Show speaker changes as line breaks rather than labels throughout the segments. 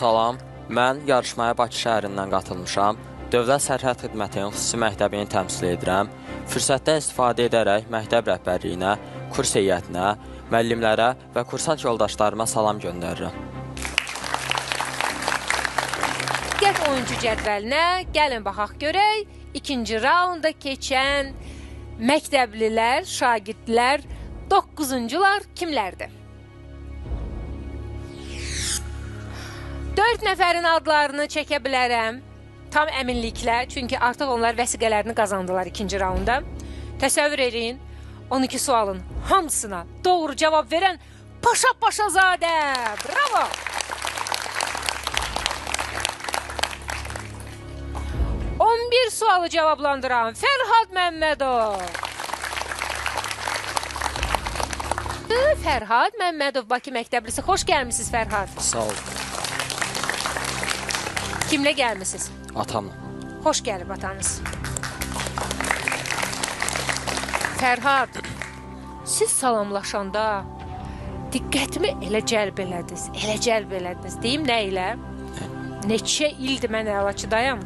Salam, mən yarışmaya Bakı şəhərindən qatılmışam. Dövlət Sərhəd Xidmətinin xüsusi məktəbini təmsil edirəm. Fürsətdən istifadə edərək məktəb rəhbərliyinə, kurs heyətinə, müəllimlərə və kursant yoldaşlarıma salam göndərirəm.
Diqqət oyuncu cədvəlinə gəlin baxaq görək. İkinci raunda keçən məktəblilər, şagirdlər, 9-cular kimlərdir? 4 nəfərin adlarını çəkə bilərəm. Tam əminliklə, çünki artıq onlar vəsiqələrini qazandılar ikinci raunda. Təsəvvür edin, 12 sualın hamısına doğru cavab verən Paşa Paşazadə. Bravo! Bir sualı cavablandıran Fərhad Məmmədov. Fərhad Məmmədov, Bakı məktəblisi. Xoş gəlmişsiniz, Fərhad.
Sağ olun.
Kimlə gəlmişsiniz?
Atamla.
Xoş gəlib atanız. Fərhad, siz salamlaşanda diqqətimi elə cəlb elədiniz. Deyim nə ilə? Neçə ildir mən Əlaçıdayam.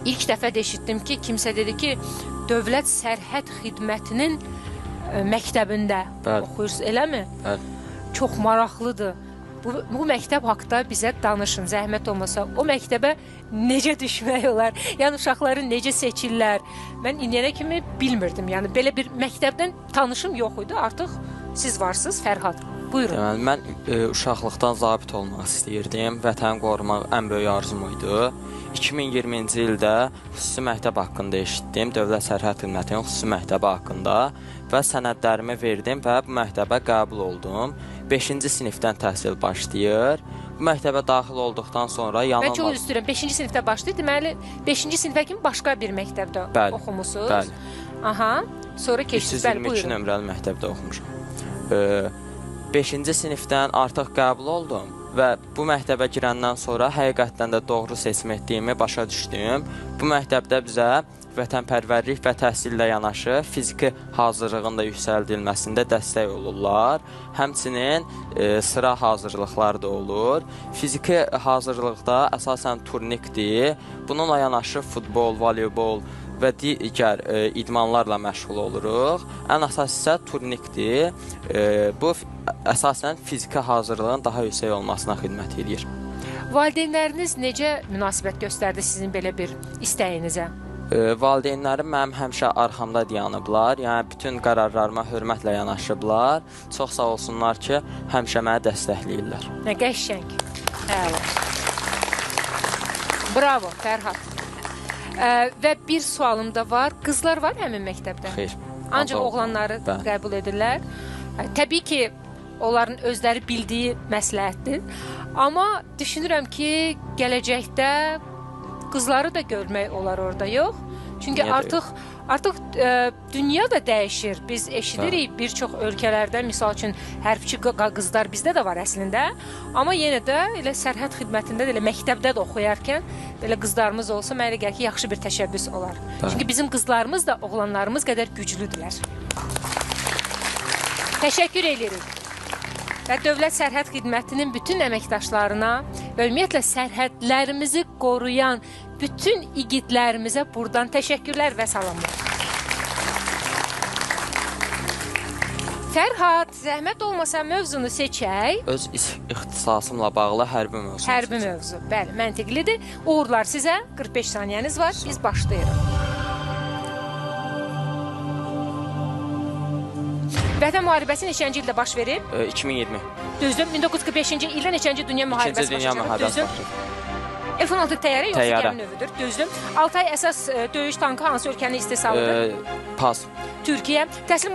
İlk dəfə də eşitdim ki, kimsə dedi ki, Dövlət Sərhəd Xidmətinin məktəbində oxuyursunuz, eləmi?
Bəli.
Çox maraqlıdır. Bu məktəb haqda bizə danışın, zəhmət olmasa. O məktəbə necə düşmək olar? Yəni, uşaqları necə seçirlər? Mən indiyənə kimi bilmirdim. Yəni, belə bir məktəbdən tanışım yox idi. Artıq siz varsınız, Fərhad. Buyurun.
Deməli, mən uşaqlıqdan zabit olmaq istəyirdim. Vətəni qorumaq ən böyük arzum idi. 2020-ci ildə xüsusi məktəb haqqında eşitdim. Dövlət Sərhəd Xidmətinin xüsusi məktəbi haqqında və sənədlərimi verdim və bu məktəbə qəbul oldum. 5-ci sinifdən təhsil başlayır. Bu məktəbə daxil olduqdan sonra
Mən çox üzr istəyirəm. 5-ci sinifdə başlayır. Deməli, 5-ci sinifə kimi başqa bir məktəbdə oxumusunuz.
Bəli.
Aha. Sonra keçdiniz. Bəli, buyurun.
322 nömrəli məktəbdə oxumuşam. 5-ci sinifdən artıq qəbul oldum və bu məktəbə girəndən sonra həqiqətən də doğru seçim etdiyimi başa düşdüm. Bu məktəbdə bizə vətənpərvərlik və təhsillə yanaşı fiziki hazırlığın da yüksəldilməsində dəstək olurlar. Həmçinin sıra hazırlıqlar da olur. Fiziki hazırlıqda əsasən turnikdir. Bununla yanaşı futbol, voleybol və digər idmanlarla məşğul oluruq. Ən əsas isə turnikdir. Bu əsasən fiziki hazırlığın daha yüksək olmasına xidmət edir.
Valideynləriniz necə münasibət göstərdi sizin belə bir istəyinizə?
Valideynlərim mənim həmişə arxamda dayanıblar. Yəni, bütün qərarlarıma hörmətlə yanaşıblar. Çox sağ olsunlar ki, həmişə məni dəstəkləyirlər.
Nə qəşəng. Əla. Bravo, Fərhad. Və bir sualım da var. Qızlar var həmin məktəbdə?
Xeyr.
Ancaq oğlanları qəbul edirlər. Təbii ki, onların özləri bildiyi məsləhətdir. Amma düşünürəm ki, gələcəkdə qızları da görmək olar orada, yox? Çünki artıq dünya da dəyişir. Biz eşidirik bir çox ölkələrdə, misal üçün, hərbiçi qızlar bizdə də var əslində. Amma yenə də elə sərhəd xidmətində də, elə məktəbdə də oxuyarkən belə qızlarımız olsa, mənə elə gəlir ki, yaxşı bir təşəbbüs olar. Çünki bizim qızlarımız da oğlanlarımız qədər güclüdürlər. Təşəkkür edirik. Və Dövlət Sərhəd Xidmətinin bütün əməkdaşlarına və ümumiyyətlə sərhədlərimizi qoruyan bütün igidlərimizə buradan təşəkkürlər və salamlar. Fərhad, zəhmət olmasa mövzunu seçək.
Öz ixtisasımla bağlı hərbi mövzu.
Hərbi mövzu, bəli, məntiqlidir. Uğurlar sizə, 45 saniyəniz var, biz başlayırıq. Vətən müharibəsi neçənci ildə baş verib?
2020.
Düzdür, 1945-ci ildə neçənci dünya müharibəsi
İkinci dünya müharibəsi başlayıb.
F-16 təyyarə yoxsa gəmi növüdür? Düzdür. Altay əsas döyüş tankı hansı ölkənin istehsalıdır?
Pas.
Türkiyə. Təslim